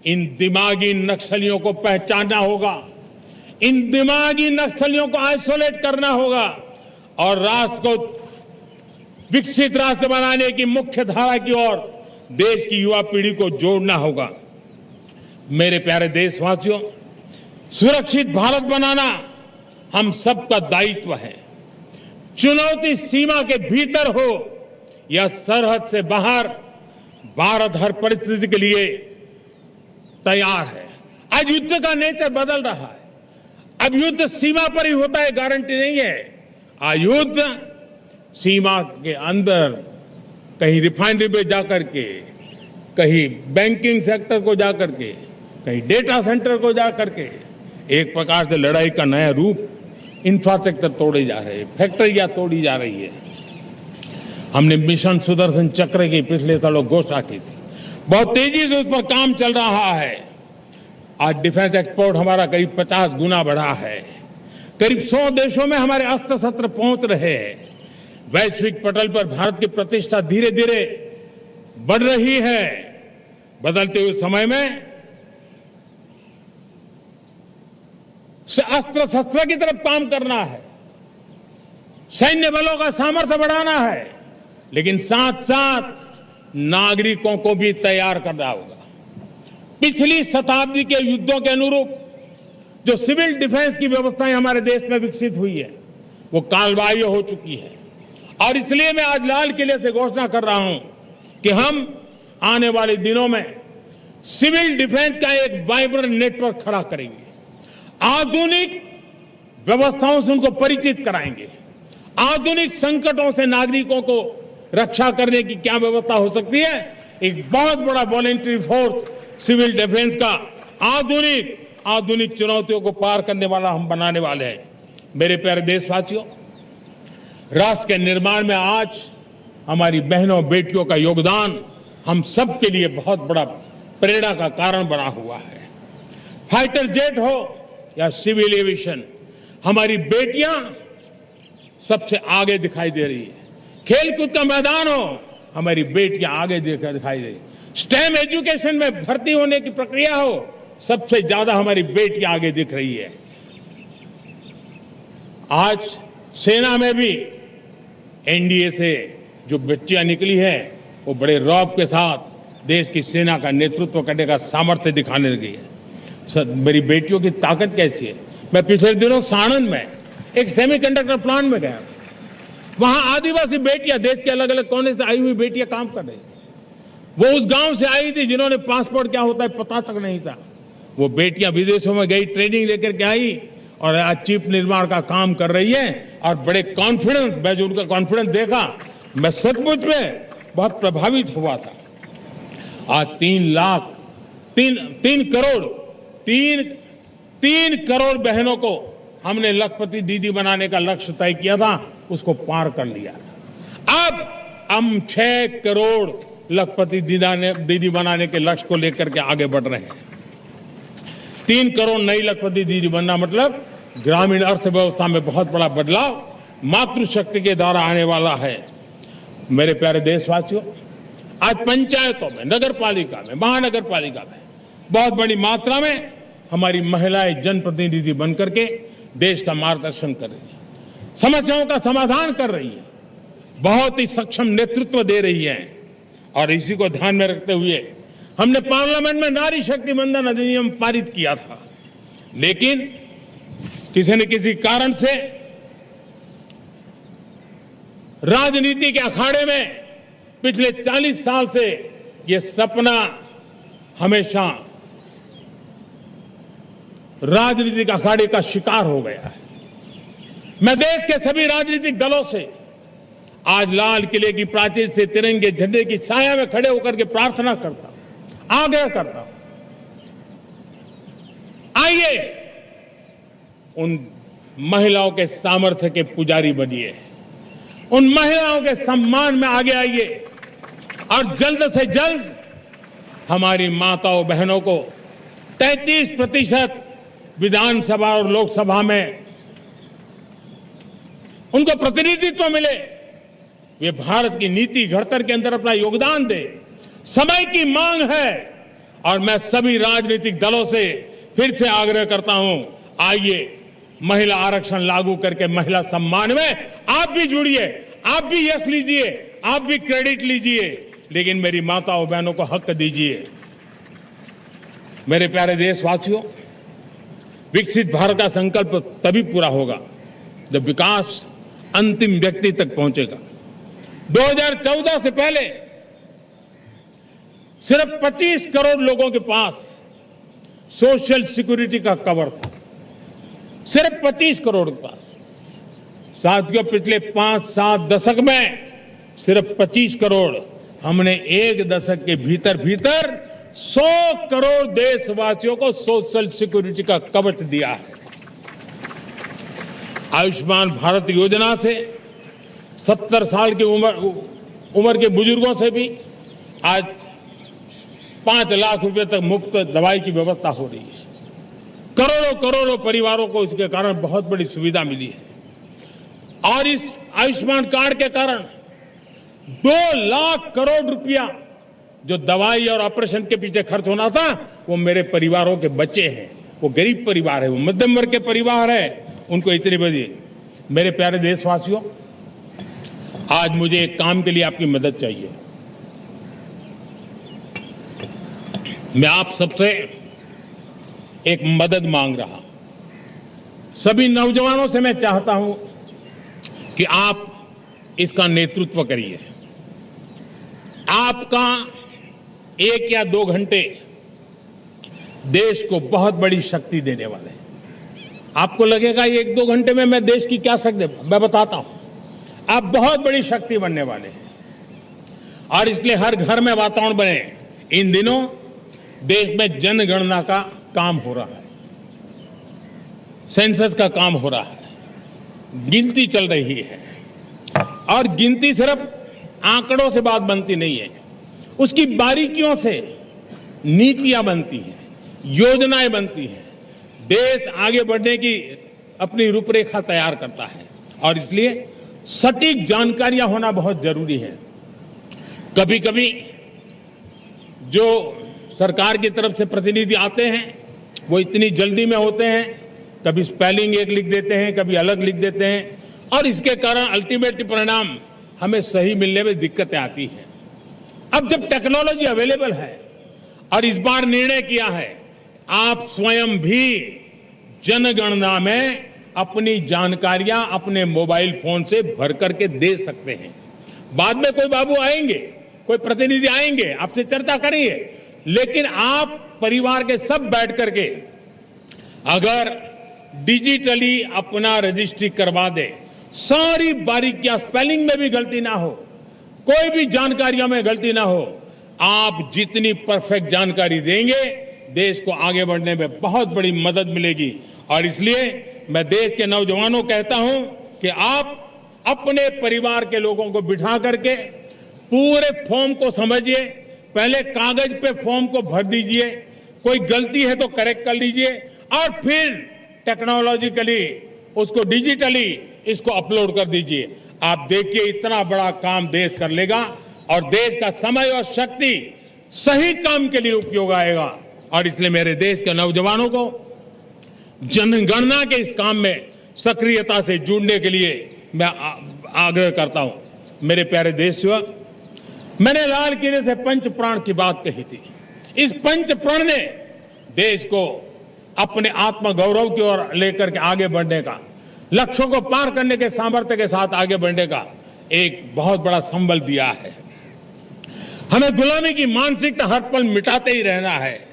इन दिमागी नक्सलियों को पहचानना होगा, इन दिमागी नक्सलियों को आइसोलेट करना होगा और राष्ट्र को विकसित राष्ट्र बनाने की मुख्य धारा की ओर देश की युवा पीढ़ी को जोड़ना होगा। मेरे प्यारे देशवासियों, सुरक्षित भारत बनाना हम सबका दायित्व है। चुनौती सीमा के भीतर हो या सरहद से बाहर, भारत हर परिस्थिति के लिए तैयार है। आज युद्ध का नेचर बदल रहा है। अब युद्ध सीमा पर ही होता है, गारंटी नहीं है। आज युद्ध सीमा के अंदर, कहीं रिफाइनरी पे जाकर के, कहीं बैंकिंग सेक्टर को जाकर के, कहीं डेटा सेंटर को जाकर के, एक प्रकार से लड़ाई का नया रूप, इंफ्रास्ट्रक्चर तोड़े जा रहे हैं, फैक्ट्रियां तोड़ी जा रही है। हमने मिशन सुदर्शन चक्र की पिछले सालों घोषणा की थी, बहुत तेजी से उस पर काम चल रहा है। आज डिफेंस एक्सपोर्ट हमारा करीब 50 गुना बढ़ा है। करीब 100 देशों में हमारे अस्त्र शस्त्र पहुंच रहे हैं। वैश्विक पटल पर भारत की प्रतिष्ठा धीरे धीरे बढ़ रही है। बदलते हुए समय में अस्त्र शस्त्र की तरफ काम करना है, सैन्य बलों का सामर्थ्य बढ़ाना है, लेकिन साथ साथ नागरिकों को भी तैयार करना होगा। पिछली शताब्दी के युद्धों के अनुरूप जो सिविल डिफेंस की व्यवस्थाएं हमारे देश में विकसित हुई है, वो कालबाह्य हो चुकी है। और इसलिए मैं आज लाल किले से घोषणा कर रहा हूं कि हम आने वाले दिनों में सिविल डिफेंस का एक वाइब्रेंट नेटवर्क खड़ा करेंगे। आधुनिक व्यवस्थाओं से उनको परिचित कराएंगे। आधुनिक संकटों से नागरिकों को रक्षा करने की क्या व्यवस्था हो सकती है, एक बहुत बड़ा वॉलंटरी फोर्स सिविल डिफेंस का आधुनिक चुनौतियों को पार करने वाला हम बनाने वाले हैं। मेरे प्यारे देशवासियों, राष्ट्र के निर्माण में आज हमारी बहनों बेटियों का योगदान हम सब के लिए बहुत बड़ा प्रेरणा का कारण बना हुआ है। फाइटर जेट हो या सिविल एविएशन, हमारी बेटियां सबसे आगे दिखाई दे रही है। खेलकूद का मैदान हो, हमारी बेटियां आगे दिखाई दे रही है। स्टेम एजुकेशन में भर्ती होने की प्रक्रिया हो, सबसे ज्यादा हमारी बेटियां आगे दिख रही है। आज सेना में भी एनडीए से जो बच्चियां निकली हैं, वो बड़े रौब के साथ देश की सेना का नेतृत्व करने का सामर्थ्य दिखाने लगी है। मेरी बेटियों की ताकत कैसी है। मैं पिछले दिनों साणंद में एक सेमीकंडक्टर प्लांट में गया, वहां आदिवासी बेटियां, देश के अलग अलग कोने से आई हुई बेटियां काम कर रही थी। वो उस गांव से आई थी जिन्होंने पासपोर्ट क्या होता है पता तक नहीं था। वो बेटियां विदेशों में गई, ट्रेनिंग लेकर के आई और आज चिप निर्माण का काम कर रही है और बड़े कॉन्फिडेंस, मैं जो उनका कॉन्फिडेंस देखा, मैं सचमुच में बहुत प्रभावित हुआ था। आज 3 करोड़ बहनों को हमने लखपति दीदी बनाने का लक्ष्य तय किया था, उसको पार कर लिया था। अब हम 6 करोड़ लखपति दीदी बनाने के लक्ष्य को लेकर के आगे बढ़ रहे हैं। 3 करोड़ नई लखपति दीदी बनना मतलब ग्रामीण अर्थव्यवस्था में बहुत बड़ा बदलाव मातृशक्ति के द्वारा आने वाला है। मेरे प्यारे देशवासियों, आज पंचायतों में, नगर पालिका में, महानगर पालिका में बहुत बड़ी मात्रा में हमारी महिलाएं जनप्रतिनिधि बनकर के देश का मार्गदर्शन कर रही है, समस्याओं का समाधान कर रही है, बहुत ही सक्षम नेतृत्व दे रही है। और इसी को ध्यान में रखते हुए हमने पार्लियामेंट में नारी शक्ति वंदन अधिनियम पारित किया था, लेकिन किसी न किसी कारण से राजनीति के अखाड़े में पिछले 40 साल से ये सपना हमेशा राजनीतिक अखाड़े का शिकार हो गया है। मैं देश के सभी राजनीतिक दलों से आज लाल किले की प्राचीर से तिरंगे झंडे की छाया में खड़े होकर के प्रार्थना करता हूं, आग्रह करता हूं, आइए उन महिलाओं के सामर्थ्य के पुजारी बनिए, उन महिलाओं के सम्मान में आगे आइए और जल्द से जल्द हमारी माताओं बहनों को 33% विधानसभा और लोकसभा में उनको प्रतिनिधित्व मिले, वे भारत की नीति घड़तर के अंदर अपना योगदान दे। समय की मांग है, और मैं सभी राजनीतिक दलों से फिर से आग्रह करता हूं, आइए महिला आरक्षण लागू करके महिला सम्मान में आप भी जुड़िए, आप भी यश लीजिए, आप भी क्रेडिट लीजिए, लेकिन मेरी माताओं बहनों को हक दीजिए। मेरे प्यारे देशवासियों, विकसित भारत का संकल्प तभी पूरा होगा जब विकास अंतिम व्यक्ति तक पहुंचेगा। 2014 से पहले सिर्फ 25 करोड़ लोगों के पास सोशल सिक्योरिटी का कवर था, सिर्फ 25 करोड़ के पास। साथियों, पिछले 5-7 दशक में सिर्फ 25 करोड़, हमने एक दशक के भीतर भीतर 100 करोड़ देशवासियों को सोशल सिक्योरिटी का कवच दिया है। आयुष्मान भारत योजना से 70 साल की उम्र के बुजुर्गों से भी आज 5 लाख रुपए तक मुफ्त दवाई की व्यवस्था हो रही है। करोड़ों करोड़ों परिवारों को इसके कारण बहुत बड़ी सुविधा मिली है। और इस आयुष्मान कार्ड के कारण 2 लाख करोड़ रुपया जो दवाई और ऑपरेशन के पीछे खर्च होना था, वो मेरे परिवारों के बच्चे हैं। वो गरीब परिवार है, वो मध्यम वर्ग के परिवार है, उनको इतनी बड़ी। मेरे प्यारे देशवासियों, आज मुझे एक काम के लिए आपकी मदद चाहिए। मैं आप सबसे एक मदद मांग रहा। सभी नौजवानों से मैं चाहता हूं कि आप इसका नेतृत्व करिए। आपका 1 या 2 घंटे देश को बहुत बड़ी शक्ति देने वाले हैं। आपको लगेगा 1-2 घंटे में मैं देश की क्या शक्ति, मैं बताता हूं, आप बहुत बड़ी शक्ति बनने वाले हैं। और इसलिए हर घर में वातावरण बने। इन दिनों देश में जनगणना का काम हो रहा है, सेंसस का काम हो रहा है, गिनती चल रही है। और गिनती सिर्फ आंकड़ों से बात बनती नहीं है, उसकी बारीकियों से नीतियां बनती हैं, योजनाएं बनती हैं। देश आगे बढ़ने की अपनी रूपरेखा तैयार करता है और इसलिए सटीक जानकारियां होना बहुत जरूरी है। कभी कभी जो सरकार की तरफ से प्रतिनिधि आते हैं वो इतनी जल्दी में होते हैं, कभी स्पेलिंग एक लिख देते हैं, कभी अलग लिख देते हैं, और इसके कारण अल्टीमेट परिणाम हमें सही मिलने में दिक्कतें आती हैं। अब जब टेक्नोलॉजी अवेलेबल है और इस बार निर्णय किया है, आप स्वयं भी जनगणना में अपनी जानकारियां अपने मोबाइल फोन से भर करके दे सकते हैं। बाद में कोई बाबू आएंगे, कोई प्रतिनिधि आएंगे, आपसे चर्चा करेंगे, लेकिन आप परिवार के सब बैठ करके अगर डिजिटली अपना रजिस्ट्री करवा दे, सारी बारीकियां, स्पेलिंग में भी गलती ना हो, कोई भी जानकारियों में गलती ना हो, आप जितनी परफेक्ट जानकारी देंगे देश को आगे बढ़ने में बहुत बड़ी मदद मिलेगी। और इसलिए मैं देश के नौजवानों को कहता हूं कि आप अपने परिवार के लोगों को बिठा करके पूरे फॉर्म को समझिए, पहले कागज पे फॉर्म को भर दीजिए, कोई गलती है तो करेक्ट कर लीजिए, और फिर टेक्नोलॉजिकली उसको डिजिटली इसको अपलोड कर दीजिए। आप देखिए इतना बड़ा काम देश कर लेगा और देश का समय और शक्ति सही काम के लिए उपयोग आएगा। और इसलिए मेरे देश के नौजवानों को जनगणना के इस काम में सक्रियता से जुड़ने के लिए मैं आग्रह करता हूं। मेरे प्यारे देशवासियों, मैंने लाल किले से पंच प्राण की बात कही थी। इस पंच प्राण ने देश को अपने आत्मगौरव की ओर लेकर के आगे बढ़ने का, लक्ष्यों को पार करने के सामर्थ्य के साथ आगे बढ़ने का एक बहुत बड़ा संबल दिया है। हमें गुलामी की मानसिकता हर पल मिटाते ही रहना है।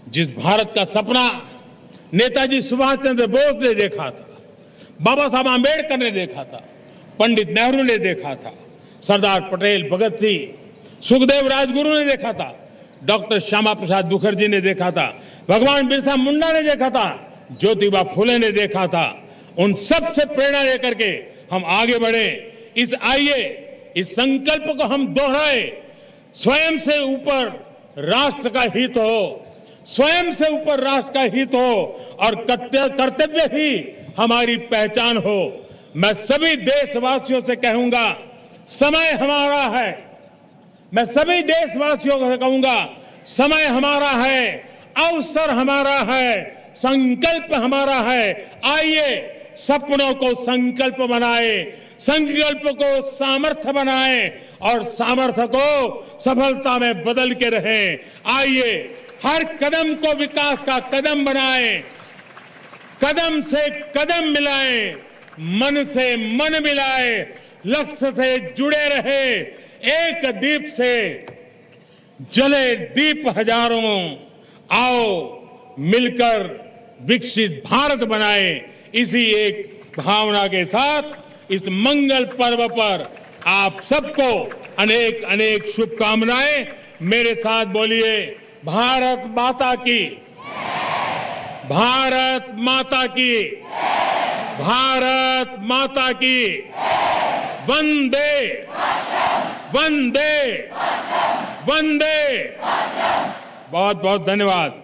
जिस भारत का सपना नेताजी सुभाष चंद्र बोस ने देखा था, बाबा साहब आंबेडकर ने देखा था, पंडित नेहरू ने देखा था, सरदार पटेल, भगत सिंह, सुखदेव राजगुरु ने देखा था, डॉक्टर श्यामा प्रसाद मुखर्जी ने देखा था, भगवान बिरसा मुंडा ने देखा था, ज्योतिबा फुले ने देखा था, उन सब से प्रेरणा लेकर के हम आगे बढ़े। इस संकल्प को हम दोहराए, स्वयं से ऊपर राष्ट्र का हित हो, स्वयं से ऊपर राष्ट्र का हित हो और कर्तव्य ही हमारी पहचान हो। मैं सभी देशवासियों से कहूंगा, समय हमारा है। मैं सभी देशवासियों से कहूंगा, समय हमारा है, अवसर हमारा है, संकल्प हमारा है। आइए सपनों को संकल्प बनाए, संकल्प को सामर्थ्य बनाए और सामर्थ्य को सफलता में बदल के रहें। आइए हर कदम को विकास का कदम बनाएं, कदम से कदम मिलाएं, मन से मन मिलाएं, लक्ष्य से जुड़े रहे। एक दीप से जले दीप हजारों, आओ मिलकर विकसित भारत बनाएं। इसी एक भावना के साथ इस मंगल पर्व पर आप सबको अनेक अनेक शुभकामनाएं। मेरे साथ बोलिए, भारत माता की, भारत माता की, भारत माता की, वंदे वंदे वंदे। बहुत बहुत धन्यवाद।